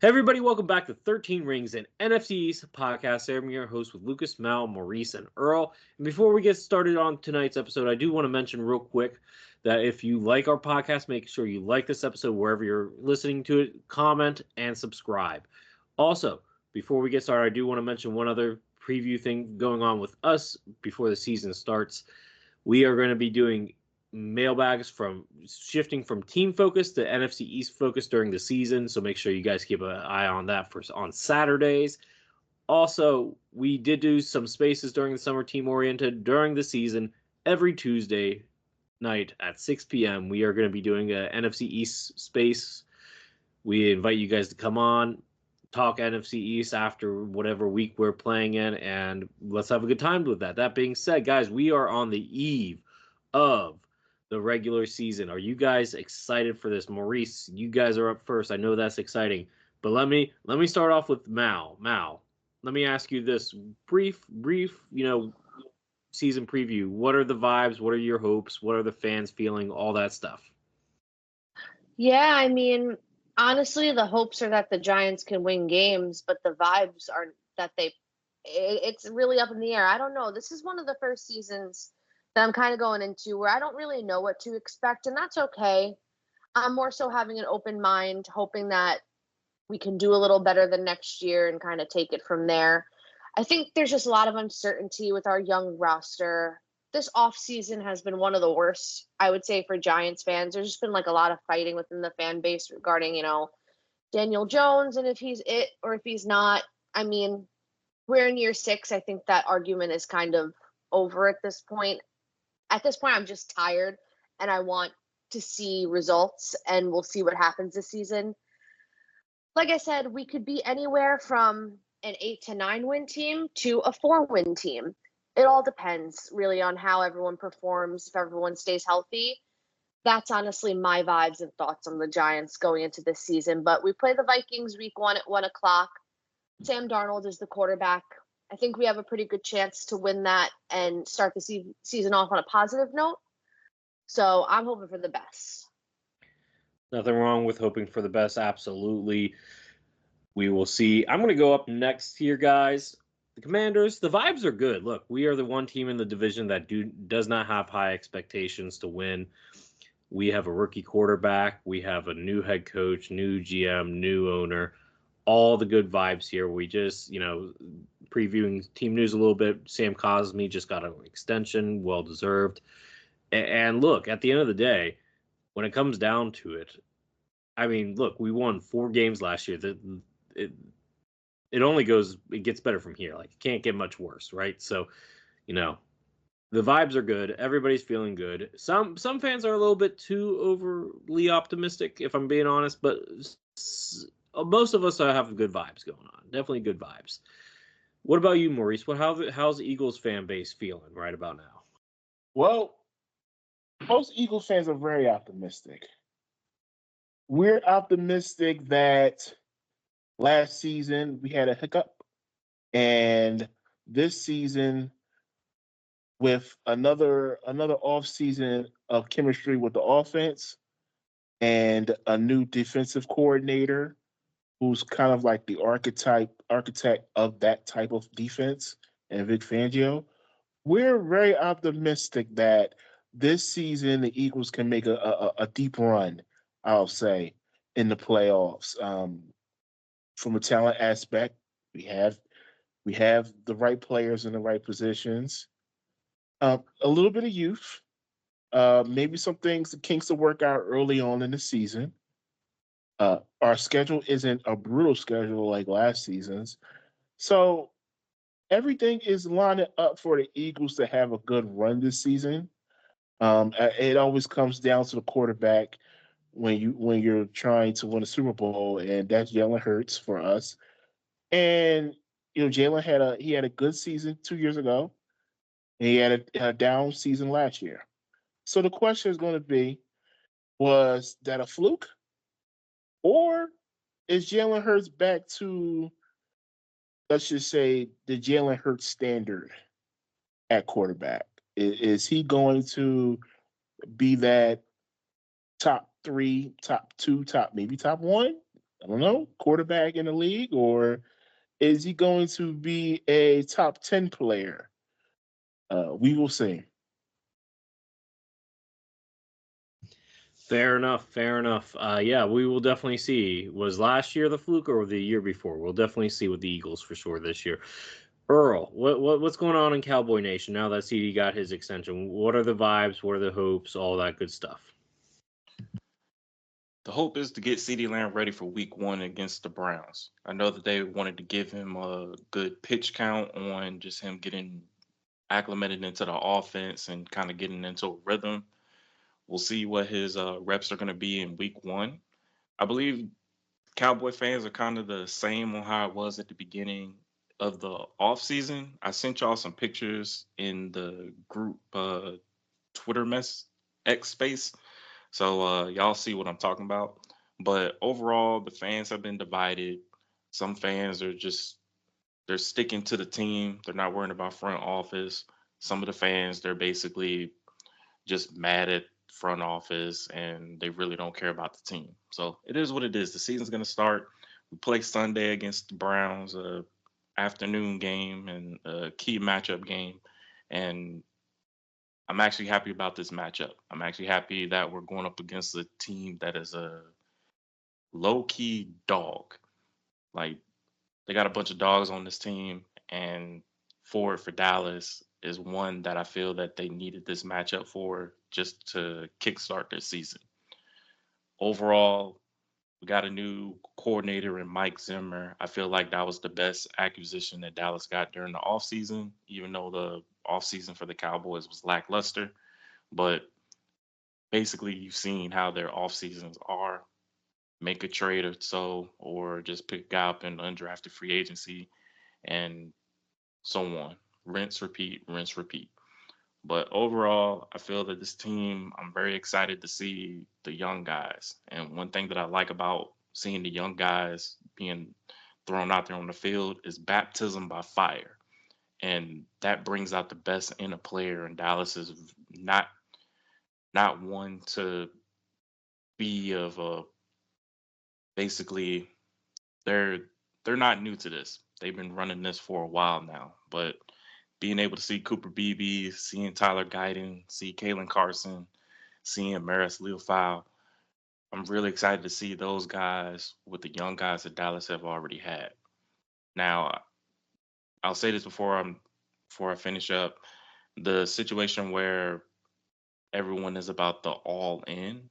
Hey everybody, welcome back to 13 Rings and NFC East podcast. I'm your host with Lucas, Mal, Maurice, and Earl. And before we get started on tonight's episode, I do want to mention real quick that if you like our podcast, make sure you like this episode wherever you're listening to it, comment, and subscribe. Also, before we get started, I do want to mention one other preview thing going on with us before the season starts. We are going to be doing mailbags from shifting from team focus to NFC East focus during the season. So make sure you guys keep an eye on that for on Saturdays. Also, we did do some spaces during the summer team oriented during the season. Every Tuesday night at 6 p.m., we are going to be doing a NFC East space. We invite you guys to come on, talk NFC East after whatever week we're playing in, and let's have a good time with that. That being said, guys, we are on the eve of the regular season. Are you guys excited for this? Maurice, you guys are up first. I know that's exciting. But let me start off with Mal. Mal, let me ask you this brief, season preview. What are the vibes? What are your hopes? What are the fans feeling? All that stuff. Yeah, I mean, honestly, the hopes are that the Giants can win games, but the vibes are that it's really up in the air. I don't know. This is one of the first seasons that I'm kind of going into where I don't really know what to expect, and that's okay. I'm more so having an open mind, hoping that we can do a little better than next year and kind of take it from there. I think there's just a lot of uncertainty with our young roster. This offseason has been one of the worst, I would say, for Giants fans. There's just been like a lot of fighting within the fan base regarding, Daniel Jones and if he's it or if he's not. I mean, we're in year 6. I think that argument is kind of over at this point. At this point, I'm just tired and I want to see results, and we'll see what happens this season. Like I said, we could be anywhere from an 8 to 9 win team to a 4 win team. It all depends really on how everyone performs, if everyone stays healthy. That's honestly my vibes and thoughts on the Giants going into this season. But we play the Vikings week 1 at 1 o'clock. Sam Darnold is the quarterback. I think we have a pretty good chance to win that and start the season off on a positive note. So I'm hoping for the best. Nothing wrong with hoping for the best. Absolutely. We will see. I'm going to go up next here, guys. The Commanders, the vibes are good. Look, we are the one team in the division that does not have high expectations to win. We have a rookie quarterback. We have a new head coach, new GM, new owner. All the good vibes here. We just, previewing team news a little bit. Sam Cosmi just got an extension, well deserved. And look, at the end of the day, when it comes down to it, I mean, look, we won 4 games last year. It, it gets better from here. Like, it can't get much worse, right? So, you know, the vibes are good. Everybody's feeling good. Some fans are a little bit too overly optimistic, if I'm being honest, but most of us have good vibes going on. Definitely good vibes. What about you, Maurice? How's the Eagles fan base feeling right about now? Well, most Eagles fans are very optimistic. We're optimistic that last season we had a hiccup, and this season, with another off season of chemistry with the offense and a new defensive coordinator who's kind of like the architect of that type of defense, and Vic Fangio, we're very optimistic that this season the Eagles can make a deep run, I'll say, in the playoffs. From a talent aspect, we have the right players in the right positions. A little bit of youth, maybe some things, the kinks to work out early on in the season. Our schedule isn't a brutal schedule like last season's, so everything is lining up for the Eagles to have a good run this season. It always comes down to the quarterback when you're trying to win a Super Bowl, and that's Jalen Hurts for us. And Jalen had a good season 2 years ago, and he had a down season last year. So the question is going to be, was that a fluke, or is Jalen Hurts back to, let's just say, the Jalen Hurts standard at quarterback? Is he going to be that top 3, top 2, maybe top 1 I don't know, quarterback in the league, or is he going to be a top 10 player? We will see. Fair enough. Fair enough. Yeah, we will definitely see. Was last year the fluke or the year before? We'll definitely see with the Eagles for sure this year. Earl, what's going on in Cowboy Nation now that CD got his extension? What are the vibes? What are the hopes? All that good stuff. The hope is to get CeeDee Lamb ready for week 1 against the Browns. I know that they wanted to give him a good pitch count on just him getting acclimated into the offense and kind of getting into a rhythm. We'll see what his reps are going to be in week 1. I believe Cowboy fans are kind of the same on how it was at the beginning of the offseason. I sent y'all some pictures in the group Twitter mess X space. So y'all see what I'm talking about. But overall, the fans have been divided. Some fans are just they're sticking to the team. They're not worrying about front office. Some of the fans, they're basically just mad at front office and they really don't care about the team. So it is what it is. The season's gonna start. We play Sunday against the Browns, afternoon game and a key matchup game. And I'm actually happy about this matchup. I'm actually happy that we're going up against a team that is a low key dog. Like they got a bunch of dogs on this team, and Ford for Dallas is one that I feel that they needed this matchup for just to kickstart their season. Overall, we got a new coordinator in Mike Zimmer. I feel like that was the best acquisition that Dallas got during the offseason, even though the offseason for the Cowboys was lackluster. But basically, you've seen how their off seasons are. Make a trade or so, or just pick a guy up in undrafted free agency and so on. Rinse, repeat, rinse, repeat. But overall, I feel that this team, I'm very excited to see the young guys. And one thing that I like about seeing the young guys being thrown out there on the field is baptism by fire. And that brings out the best in a player. And Dallas is not one to be of a basically they're they're not new to this. They've been running this for a while now. But being able to see Cooper Beebe, seeing Tyler Guyton, see Kalen Carson, seeing Maris Leofau, I'm really excited to see those guys with the young guys that Dallas have already had. Now, I'll say this before I finish up. The situation where everyone is about the all in,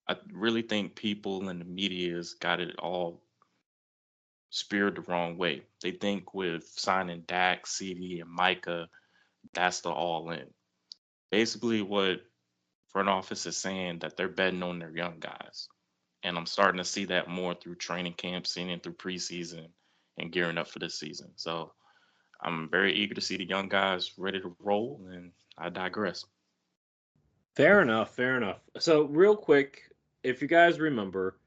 I really think people in the media has got it all speared the wrong way. They think with signing Dak, CD, and Micah, that's the all in. Basically, what front office is saying that they're betting on their young guys. And I'm starting to see that more through training camp, seeing it through preseason and gearing up for this season. So I'm very eager to see the young guys ready to roll, and I digress. Fair enough. Fair enough. So real quick, if you guys remember,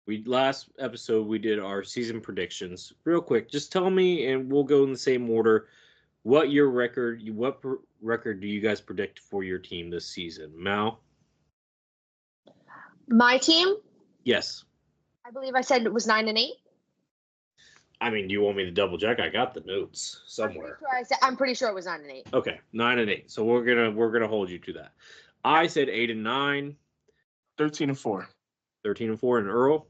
we last episode we did our season predictions. Real quick, just tell me, and we'll go in the same order. What record do you guys predict for your team this season, Mal? My team, Yes. I believe I said it was 9-8. I mean, do you want me to double check? I got the notes somewhere. I'm pretty sure it was 9-8. Okay, 9-8. So we're gonna hold you to that. I said 8-9, 13-4. 13-4, and Earl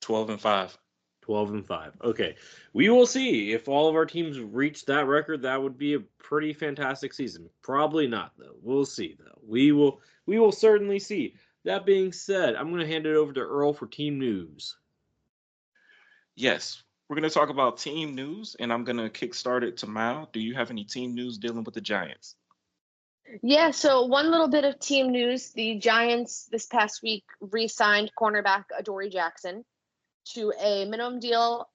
12-5. 12-5. Okay, we will see if all of our teams reach that record. That would be a pretty fantastic season. Probably not though. We'll see though. We will certainly see. That being said, I'm going to hand it over to Earl for team news. Yes, we're going to talk about team news, and I'm going to kickstart it to Mal. Do you have any team news dealing with the Giants? Yeah, so one little bit of team news. The Giants this past week re-signed cornerback Adoree Jackson to a minimum deal,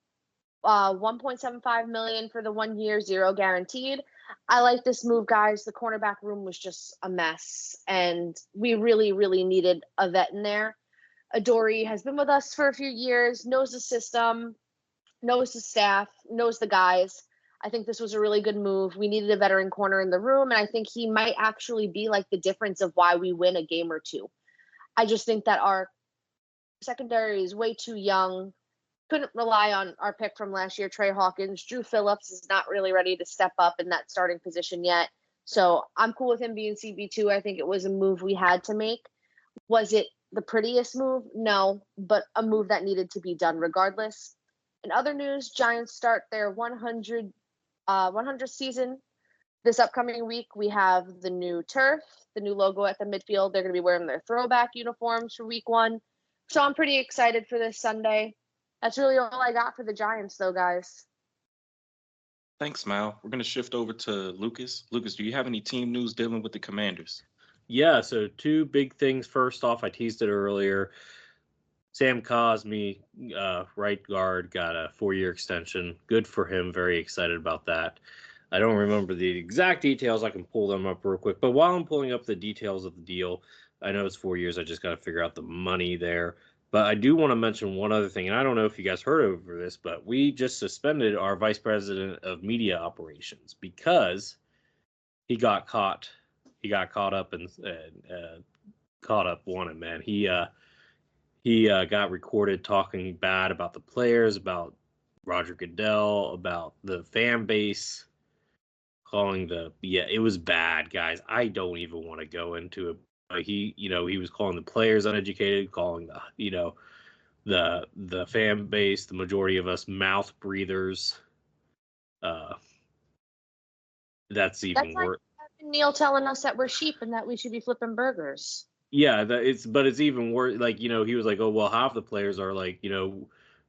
$1.75 million for the 1 year, zero guaranteed. I like this move, guys. The cornerback room was just a mess, and we really, really needed a vet in there. Adoree has been with us for a few years, knows the system, knows the staff, knows the guys. I think this was a really good move. We needed a veteran corner in the room, and I think he might actually be like the difference of why we win a game or two. I just think that our secondary is way too young. couldn't rely on our pick from last year, Trey Hawkins. Drew Phillips is not really ready to step up in that starting position yet. So I'm cool with him being CB2. I think it was a move we had to make. Was it the prettiest move? No, but a move that needed to be done regardless. In other news, Giants start their 100th season this upcoming week. We have the new turf, the new logo at the midfield. They're going to be wearing their throwback uniforms for week 1. So I'm pretty excited for this Sunday. That's really all I got for the Giants, though, guys. Thanks, Mal. We're going to shift over to Lucas. Lucas, do you have any team news dealing with the Commanders? Yeah, so 2 big things. First off, I teased it earlier. Sam Cosmi, right guard, got a 4-year extension. Good for him. Very excited about that. I don't remember the exact details. I can pull them up real quick. But while I'm pulling up the details of the deal, I know it's 4 years. I just got to figure out the money there. But I do want to mention one other thing, and I don't know if you guys heard over this, but we just suspended our vice president of media operations because he got caught. He got caught up and caught up wanted, man. He got recorded talking bad about the players, about Roger Goodell, about the fan base, calling it was bad, guys. I don't even want to go into it. He was calling the players uneducated, calling the fan base, the majority of us, mouth breathers. That's even worse. Neil telling us that we're sheep and that we should be flipping burgers. Yeah, but it's even worse. Like, he was like, oh, well, half the players are like,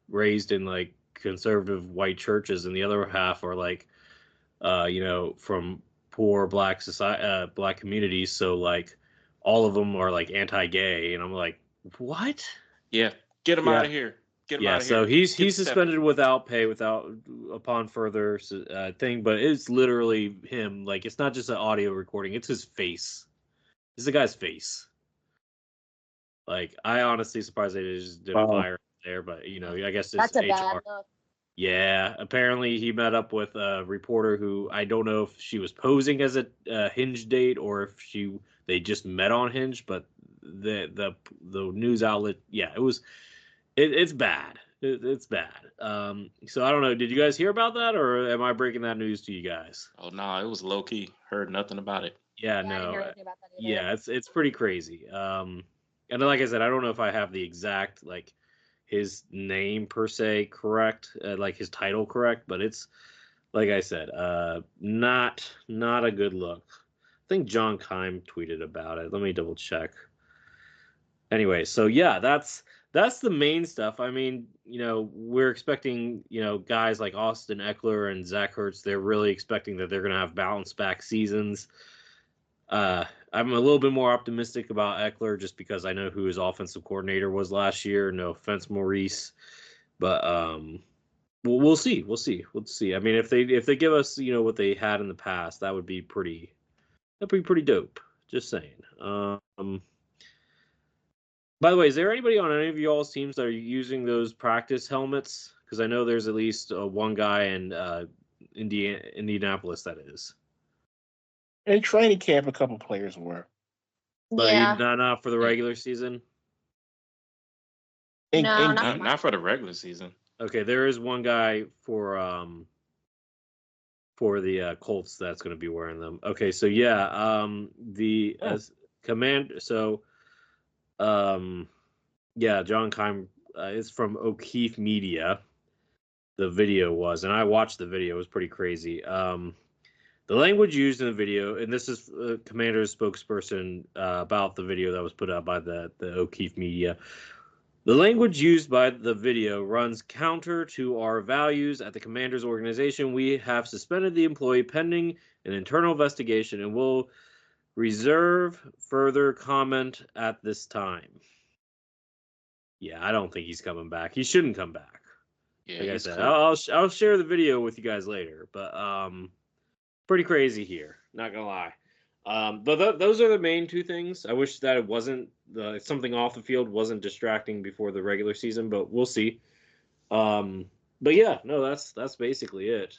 raised in like conservative white churches, and the other half are like, from poor black society, black communities. So like, all of them are like anti-gay, and I'm like, what? Yeah, get him out of here. Get him out of here. So he's suspended without pay, upon further thing. But it's literally him. Like, it's not just an audio recording; it's his face. It's the guy's face. Like, I honestly surprised they just didn't fire there, but I guess it's that's a HR. bad look. Yeah, apparently he met up with a reporter who, I don't know if she was posing as a Hinge date or if they just met on Hinge, but the news outlet, it's bad. It's bad. So I don't know. Did you guys hear about that, or am I breaking that news to you guys? Oh no, it was low key. Heard nothing about it. Yeah, I didn't no. hear anything about that either. Yeah, it's pretty crazy. And like I said, I don't know if I have the exact like his name per se correct, like his title correct, but it's like I said, not a good look. I think John Keim tweeted about it. Let me double check. Anyway, so yeah, that's the main stuff. I mean, we're expecting, guys like Austin Eckler and Zach Ertz, they're really expecting that they're going to have bounce back seasons. I'm a little bit more optimistic about Eckler just because I know who his offensive coordinator was last year. No offense, Maurice, but we'll see. We'll see. I mean, if they give us what they had in the past, that'd be pretty dope. Just saying. By the way, is there anybody on any of y'all's teams that are using those practice helmets? Because I know there's at least one guy in Indianapolis that is. In training camp, a couple players were. But Yeah. not for the regular season? Not for the regular season. Okay, there is one guy for the Colts that's going to be wearing them. Okay, so yeah, the command. So, yeah, John Keim is from O'Keefe Media. The video was, and I watched the video. It was pretty crazy. The language used in the video, and this is Commander's spokesperson about the video that was put out by the O'Keefe Media. The language used by the video runs counter to our values at the Commander's organization. We have suspended the employee pending an internal investigation and will reserve further comment at this time. Yeah, I don't think he's coming back. He shouldn't come back. Yeah, like I said, I'll share the video with you guys later, but pretty crazy here, not gonna lie. But those are the main 2 things. I wish that it wasn't something off the field wasn't distracting before the regular season, but we'll see. But yeah, no, that's basically it.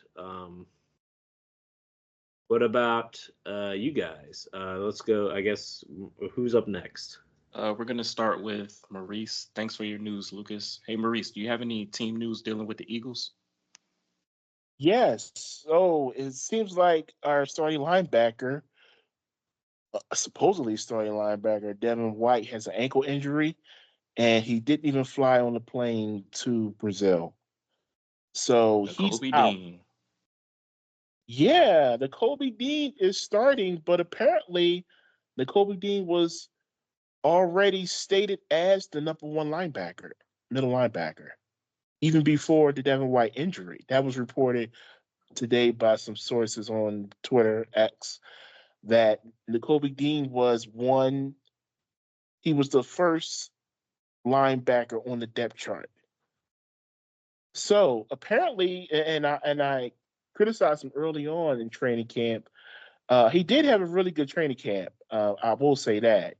What about you guys? Let's go. I guess who's up next? We're going to start with Maurice. Thanks for your news, Lucas. Hey, Maurice, do you have any team news dealing with the Eagles? Yes. So it seems like our starting linebacker, supposedly starting linebacker, Devin White, has an ankle injury, and he didn't even fly on the plane to Brazil. So The he's Kobe out. Dean. Yeah, the Kobe Dean is starting, but apparently the Kobe Dean was already stated as the number one linebacker, middle linebacker, even before the Devin White injury. That was reported today by some sources on Twitter X that Kobe Dean was one. He was the first linebacker on the depth chart. So apparently, and I criticized him early on in training camp. He did have a really good training camp. I will say that,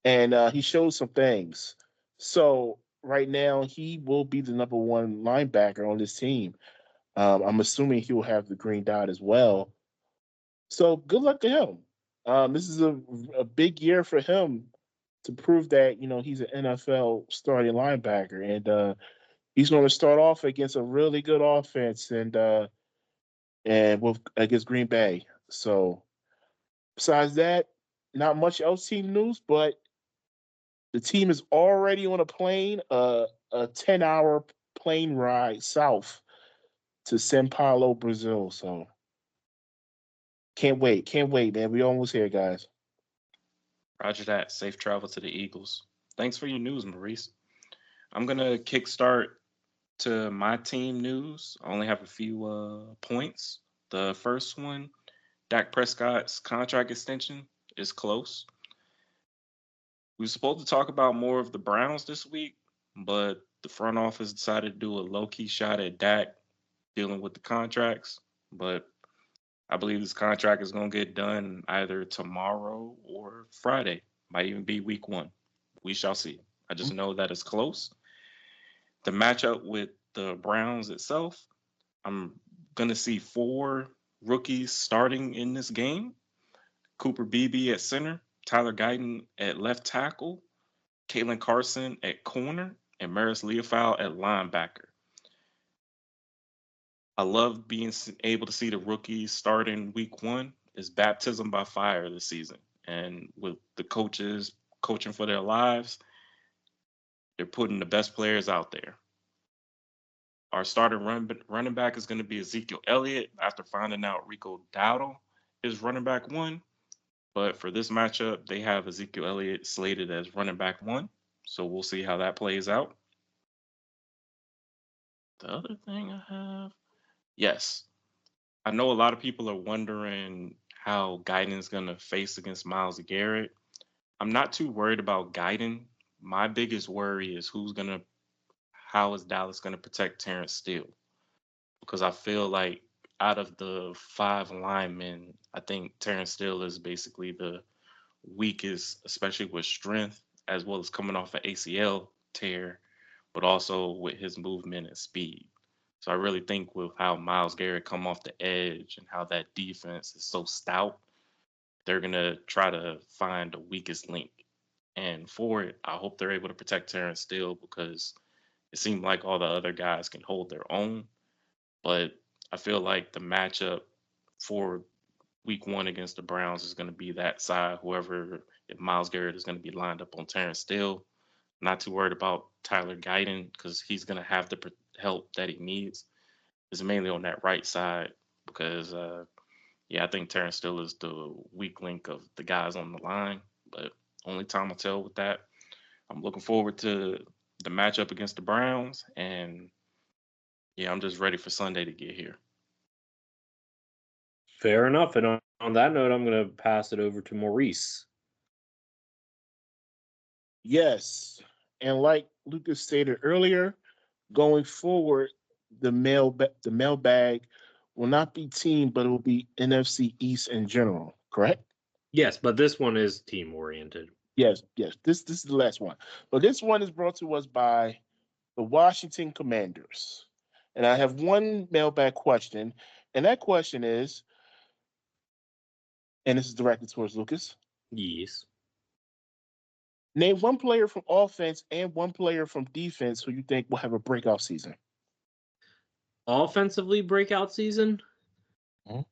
and he showed some things. So right now, he will be the number one linebacker on this team. I'm assuming he'll have the green dot as well. So good luck to him. This is a big year for him to prove that he's an NFL starting linebacker, and he's going to start off against a really good offense, and with against Green Bay. So besides that, not much else team news, but the team is already on a plane, a 10-hour plane ride south to Sao Paulo, Brazil. So can't wait, man. We almost here, guys. Roger that. Safe travel to the Eagles. Thanks for your news, Maurice. I'm going to kickstart to my team news. I only have a few points. The first one, Dak Prescott's contract extension is close. We were supposed to talk about more of the Browns this week, but the front office decided to do a low key shot at Dak dealing with the contracts. But I believe this contract is going to get done either tomorrow or Friday. Might even be week one. We shall see. I just know that it's close. The matchup with the Browns itself, I'm going to see four rookies starting in this game. Cooper Beebe at center, Tyler Guyton at left tackle, Caitlin Carson at corner, and Maris Leofow at linebacker. I love being able to see the rookies start in week one. It's baptism by fire this season. And with the coaches coaching for their lives, they're putting the best players out there. Our starting running back is going to be Ezekiel Elliott after finding out Rico Dowdle is running back one. But for this matchup, they have Ezekiel Elliott slated as running back one. So we'll see how that plays out. The other thing I have, yes, I know a lot of people are wondering how Guyton's going to face against Myles Garrett. I'm not too worried about Guyton. My biggest worry is how is Dallas going to protect Terrence Steele? Because I feel like out of the five linemen, I think Terrence Steele is basically the weakest, especially with strength, as well as coming off an ACL tear, but also with his movement and speed. So I really think with how Myles Garrett come off the edge and how that defense is so stout, they're gonna try to find the weakest link. And for it, I hope they're able to protect Terrence Steele because it seemed like all the other guys can hold their own. But I feel like the matchup for week one against the Browns is going to be that side. Whoever, if Myles Garrett is going to be lined up on Terrence Steele, not too worried about Tyler Guyton because he's going to have the help that he needs. It's mainly on that right side because, yeah, I think Terrence Steele is the weak link of the guys on the line. But only time will tell with that. I'm looking forward to the matchup against the Browns, and yeah, I'm just ready for Sunday to get here. Fair enough. And on that note, I'm going to pass it over to Maurice. Yes, and like Lucas stated earlier, going forward, the mailbag will not be team, but it will be NFC East in general. Correct? Yes, but this one is team oriented. Yes, yes. This is the last one, but this one is brought to us by the Washington Commanders, and I have one mailbag question, and that question is, and this is directed towards Lucas. Yes. Name one player from offense and one player from defense who you think will have a breakout season. Offensively, breakout season. Mhm.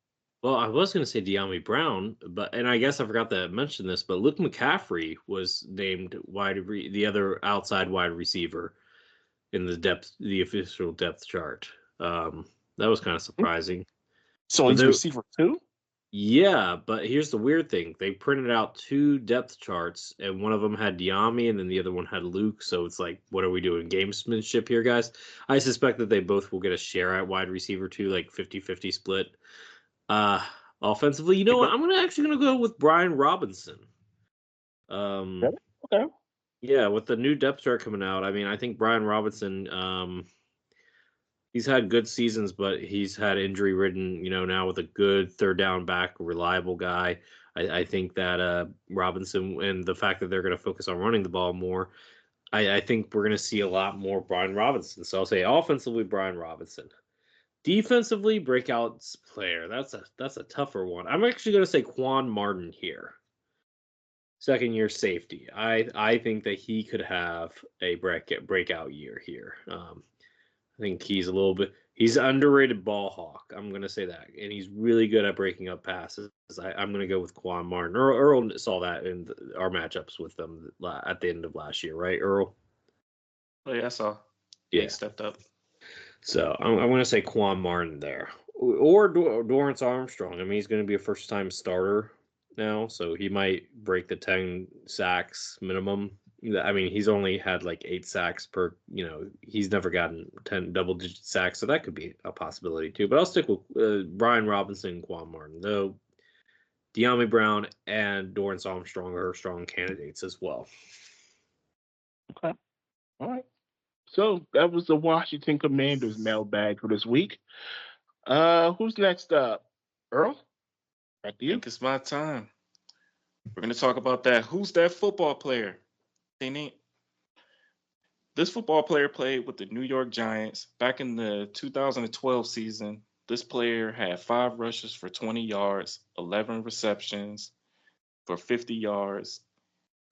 Well, I was going to say De'Ami Brown, and I guess I forgot to mention this, but Luke McCaffrey was named the other outside wide receiver in the official depth chart. That was kind of surprising. So But he's receiver too? Yeah, but here's the weird thing. They printed out two depth charts, and one of them had Diami, and then the other one had Luke. So it's like, what are we doing? Gamesmanship here, guys? I suspect that they both will get a share at wide receiver too, like 50-50 split. Offensively, you know what? I'm actually gonna go with Brian Robinson. Okay. Yeah, with the new depth chart coming out, I mean, I think Brian Robinson, he's had good seasons, but he's had injury ridden, now with a good third down back, reliable guy. I think that Robinson, and the fact that they're going to focus on running the ball more, I think we're going to see a lot more Brian Robinson. So I'll say offensively, Brian Robinson. Defensively, breakouts player. That's a tougher one. I'm actually going to say Quan Martin here. Second year safety. I think that he could have a breakout year here. I think he's he's an underrated ball hawk. I'm going to say that. And he's really good at breaking up passes. I'm going to go with Quan Martin. Earl saw that in our matchups with them at the end of last year, right, Earl? Oh, yeah, I saw. Yeah. He stepped up. So I'm going to say Quan Martin there. Or Dorrance Armstrong. I mean, he's going to be a first-time starter now, so he might break the 10 sacks minimum. I mean, he's only had like 8 sacks per, he's never gotten 10 double-digit sacks, so that could be a possibility too. But I'll stick with Brian Robinson and Quan Martin, though De'Ami Brown and Dorrance Armstrong are strong candidates as well. Okay. All right. So that was the Washington Commanders mailbag for this week. Who's next up? Earl? Back to I you. think it's my time. We're going to talk about that. Who's that football player? This football player played with the New York Giants back in the 2012 season. This player had 5 rushes for 20 yards, 11 receptions for 50 yards,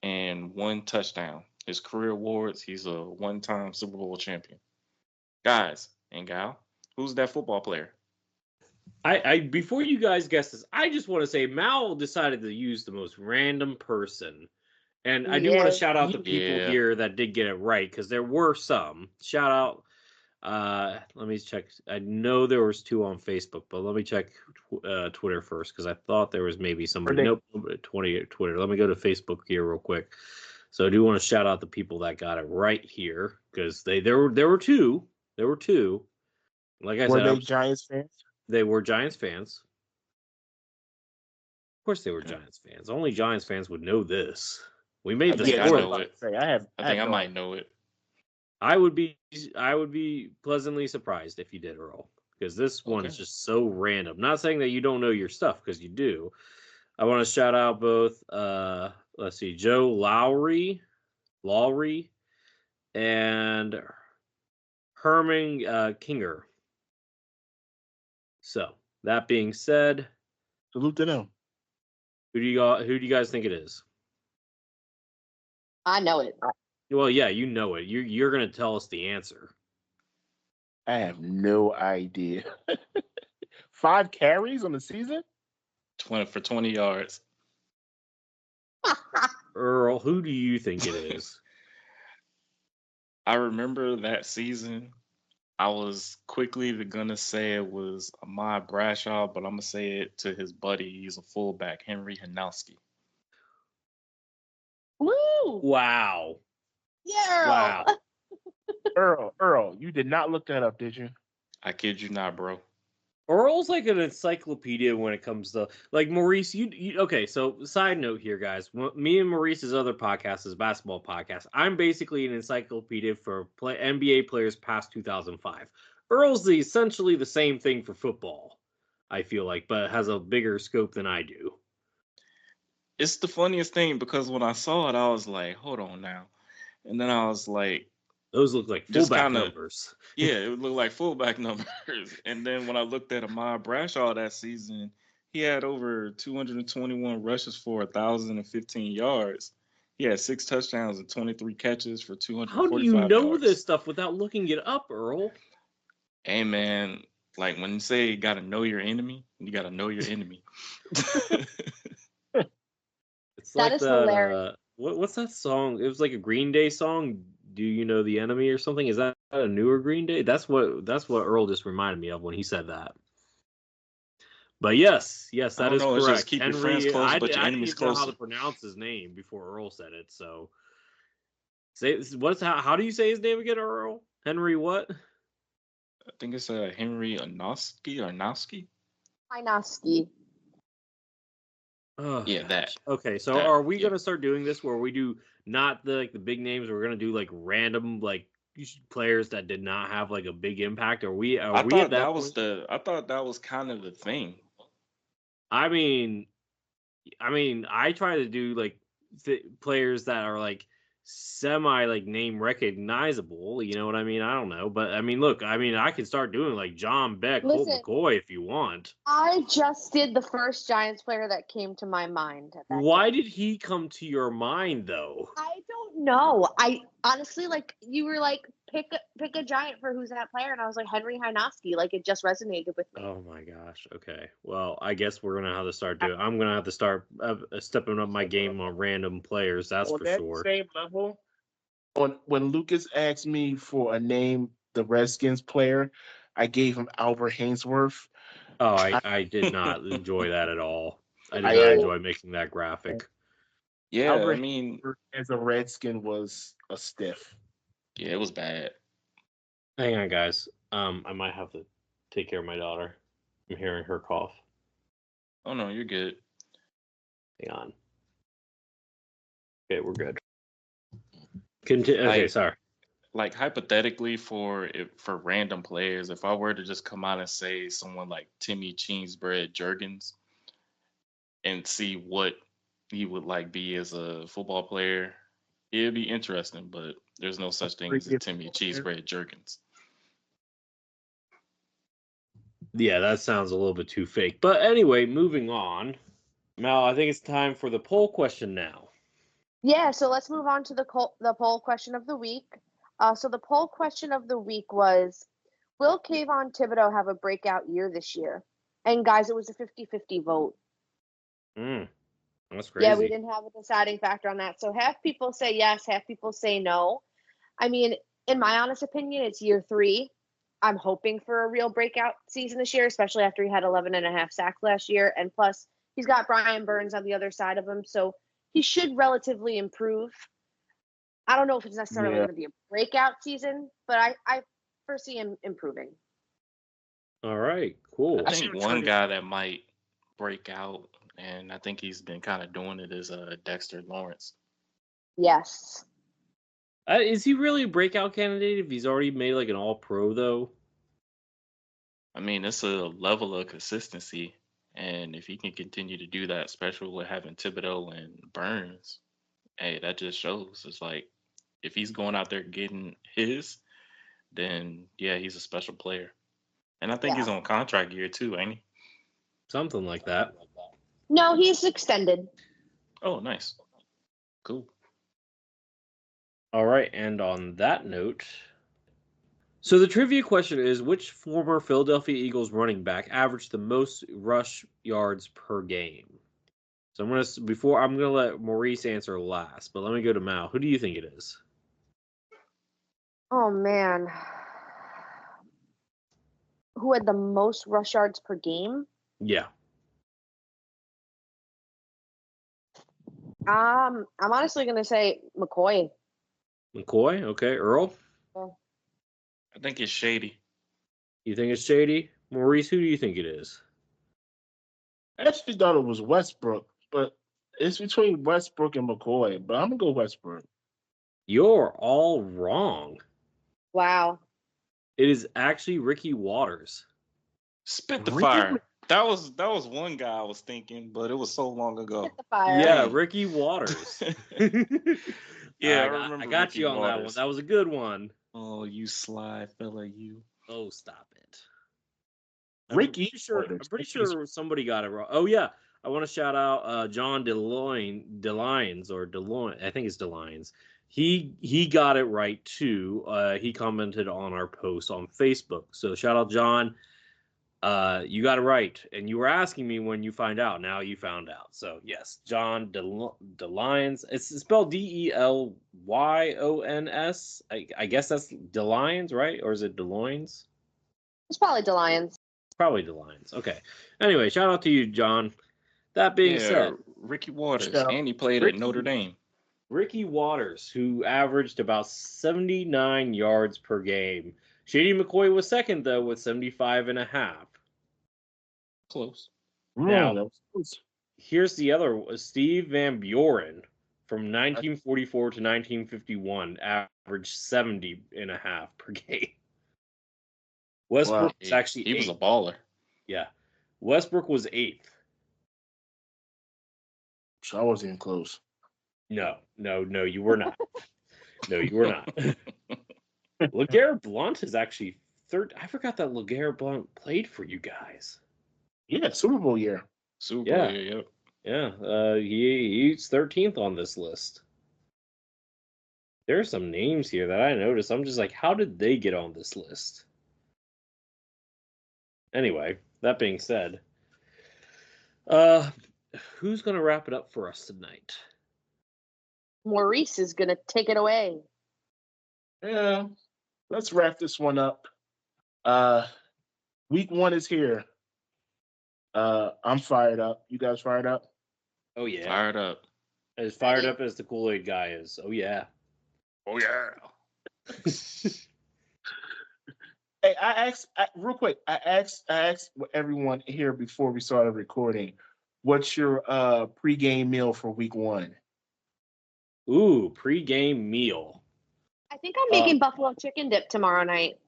and 1 touchdown. His career awards, he's a 1-time Super Bowl champion. Guys and gal, who's that football player? I before you guys guess this, I just want to say Mal decided to use the most random person. And I do want to shout out the people here that did get it right, because there were some. Shout out. Let me check. I know there was 2 on Facebook, but let me check Twitter first, because I thought there was maybe somebody. Nope, 20 Twitter. Let me go to Facebook here real quick. So I do want to shout out the people that got it right here, because there were 2. There were 2. Like I said, were they Giants fans? They were Giants fans. Of course, they were Giants fans. Only Giants fans would know this. We made the score. I know it. I think I might know it. I would be pleasantly surprised if you did, Earl, because this one is just so random. Not saying that you don't know your stuff, because you do. I want to shout out both, let's see, Joe Lowry, and Herman Kinger. So that being said, salute to them. Who do you guys think it is? I know it. Well, yeah, you know it. You're gonna tell us the answer. I have no idea. 5 carries on the season? 20 yards. Earl, who do you think it is? I remember that season. I was quickly gonna say it was Ahmad Bradshaw, but I'm gonna say it to his buddy. He's a fullback, Henry Hanowski. Woo! Wow. Yeah. Wow. Earl, you did not look that up, did you? I kid you not, bro. Earl's like an encyclopedia when it comes to, like, Maurice. You okay? So, side note here, guys. Me and Maurice's other podcast is basketball podcast. I'm basically an encyclopedia for NBA players past 2005. Earl's essentially the same thing for football, I feel like, but has a bigger scope than I do. It's the funniest thing, because when I saw it, I was like, "Hold on now," and then I was like, "Those look like fullback numbers." Yeah, it would look like fullback numbers. And then when I looked at Ahmad Bradshaw that season, he had over 221 rushes for 1,015 yards. He had 6 touchdowns and 23 catches for How do 245 you know yards. this stuff without looking it up, Earl? Hey, man, like when you say you got to know your enemy, you got to know your enemy. It's That like is that. hilarious. What's that song? It was like a Green Day song. Do you know the enemy or something? Is that a newer Green Day? That's what Earl just reminded me of when he said that. But yes, I that don't is know. It's just correct. keep your friends Henry, close, but your I didn't enemies even know how closer. to pronounce his name before Earl said it. So, how do you say his name again, Earl? Henry what? I think it's Henry Anowski. Hinoski. Oh Yeah, gosh. Okay, so that, are we yeah. gonna start doing this where we do not the big names? We're gonna do like random players that did not have like a big impact. Are we I at thought that that was point? kind of the thing. I mean, I try to do like players that are like semi like name recognizable. You know what I mean? I don't know, but I mean, look, I can start doing like John Beck, Colt Listen, McCoy if you want. I just did the first Giants player that came to my mind at that Why game. did he come to your mind though? I don't know. I honestly, like, you were like, pick a Giant for who's that player, and I was like, Henry Hinoski. Like, it just resonated with me. Oh my gosh. Okay. Well, I guess we're gonna have to start doing. I'm gonna have to start stepping up my game on random players. That's On for that sure. same level, when Lucas asked me for a name, the Redskins player, I gave him Albert Hainsworth. Oh, I did not enjoy that at all. I did I not enjoy making that graphic. Yeah, I Albert mean, Hainsworth as a Redskin was a stiff. yeah, it was bad. Hang on, guys. I might have to take care of my daughter. I'm hearing her cough. Oh no, you're good. Hang on. Okay, we're good. Okay, sorry. Like hypothetically for random players, if I were to just come out and say someone like Timmy Cheesebread Jurgens and see what he would like be as a football player, it'd be interesting. But there's no such thing as a Timmy Cheesebread Jurgens. Yeah, that sounds a little bit too fake. But anyway, moving on. Mal, I think it's time for the poll question now. Yeah, so let's move on to the poll question of the week. So the poll question of the week was, will Kayvon Thibodeau have a breakout year this year? And guys, it was a 50-50 vote. That's crazy. Yeah, we didn't have a deciding factor on that. So half people say yes, half people say no. I mean, in my honest opinion, it's year 3. I'm hoping for a real breakout season this year, especially after he had 11.5 sacks last year. And plus, he's got Brian Burns on the other side of him. So he should relatively improve. I don't know if it's necessarily going to be a breakout season, but I foresee him improving. All right, cool. I think one guy that might break out, and I think he's been kind of doing it, is Dexter Lawrence. Yes. Is he really a breakout candidate if he's already made like an all-pro though? I mean, it's a level of consistency, and if he can continue to do that, especially with having Thibodeau and Burns, hey, that just shows. It's like if he's going out there getting his, then yeah, he's a special player. And I think he's on contract year too, ain't he? Something like that. No, he's extended. Oh, nice. Cool. All right, and on that note, so the trivia question is, which former Philadelphia Eagles running back averaged the most rush yards per game? So I'm gonna let Maurice answer last, but let me go to Mal. Who do you think it is? Oh man. Who had the most rush yards per game? Yeah. I'm honestly gonna say McCoy. McCoy? Okay. Earl? I think it's Shady. You think it's Shady? Maurice, who do you think it is? I actually thought it was Westbrook, but it's between Westbrook and McCoy. But I'm gonna go Westbrook. You're all wrong. Wow. It is actually Ricky Waters. Spit the fire. That was one guy I was thinking, but it was so long ago. Spit the fire. Yeah, Ricky Waters. Yeah, I remember. I got Ricky you on Waters. that one. That was a good one. Oh, you sly fella, you. Oh, stop it. Ricky. I'm pretty sure somebody got it wrong. Oh yeah, I want to shout out John DeLines or DeLoyne. I think it's DeLines. He got it right too. He commented on our post on Facebook. So shout out John. You got it right, and you were asking me when you find out. Now you found out. So yes, John DeLyons. It's spelled DELYONS. I guess that's DeLyons, right? Or is it DeLoynes? It's probably DeLions. Probably DeLyons. Okay. Anyway, shout out to you, John. That being said, Ricky Waters, Yeah. and he played Ricky- at Notre Dame. Ricky Waters, who averaged about 79 yards per game. Shady McCoy was second, though, with 75.5. Close. Now- that was close. Here's the other one. Steve Van Buren from 1944 to 1951 averaged 70.5 per game. Westbrook was actually He was a eighth. baller. Yeah. Westbrook was 8th. So I wasn't even close. No, you were not. No, you were not. LeGarrette Blount is actually third. I forgot that LeGarrette Blount played for you guys. Yeah, Super Bowl year. Super. Yeah. Yeah. Yeah, he's 13th on this list. There are some names here that I noticed. I'm just like, how did they get on this list? Anyway, that being said, who's gonna wrap it up for us tonight? Maurice is gonna take it away. Yeah, let's wrap this one up. Week 1 is here. I'm fired up. You guys fired up? Oh yeah, Fired up. as fired up as the Kool-Aid guy is. Oh yeah. Oh yeah. Hey, I asked everyone here before we started recording, what's your pregame meal for week 1? Ooh, pre-game meal. I think I'm making buffalo chicken dip tomorrow night.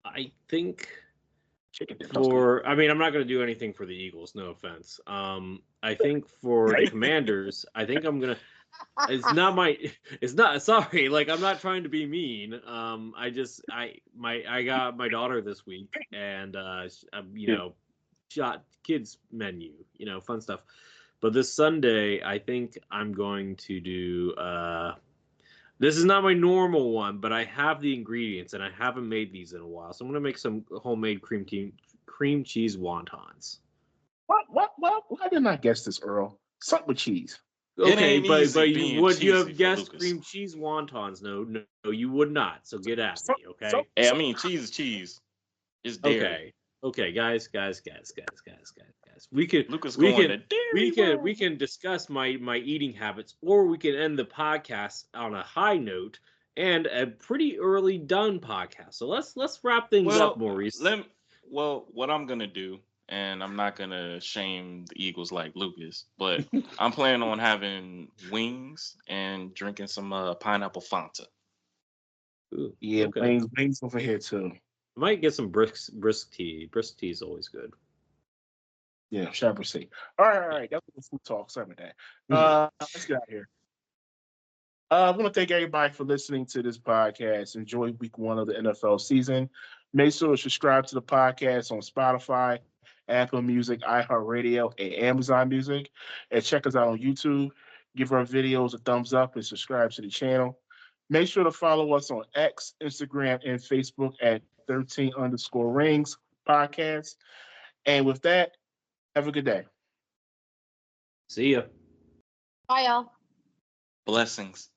I think Chicken dip. I mean, I'm not going to do anything for the Eagles. No offense. I think for the Commanders, I think I'm gonna. It's not. Sorry, like I'm not trying to be mean. I got my daughter this week, and shot kids menu, fun stuff. But this Sunday, I think I'm going to do. This is not my normal one, but I have the ingredients, and I haven't made these in a while. So I'm gonna make some homemade cream cheese wontons. What? Why didn't I guess this, Earl? Something with cheese. Okay, ain't but easy you being would you have cheesy for guessed Lucas. cream cheese wontons? No, you would not. So get at me, okay? Hey, I mean, cheese is cheese. It's dairy. Okay, guys. We can Lucas we going can to dairy. we can discuss my eating habits, or we can end the podcast on a high note and a pretty early done podcast. So let's wrap things up, Maurice. What I'm gonna do, and I'm not gonna shame the Eagles like Lucas, but I'm planning on having wings and drinking some pineapple Fanta. Ooh, Yeah, okay. wings over here too. I might get some brisk tea. Brisk tea is always good. Yeah, Shabba C. All right. That's the food talk. Sorry about that. Let's get out of here. I want to thank everybody for listening to this podcast. Enjoy week 1 of the NFL season. Make sure to subscribe to the podcast on Spotify, Apple Music, iHeartRadio, and Amazon Music. And check us out on YouTube. Give our videos a thumbs up and subscribe to the channel. Make sure to follow us on X, Instagram, and Facebook at 13_rings podcast. And with that, have a good day. See ya. Bye, y'all. Blessings.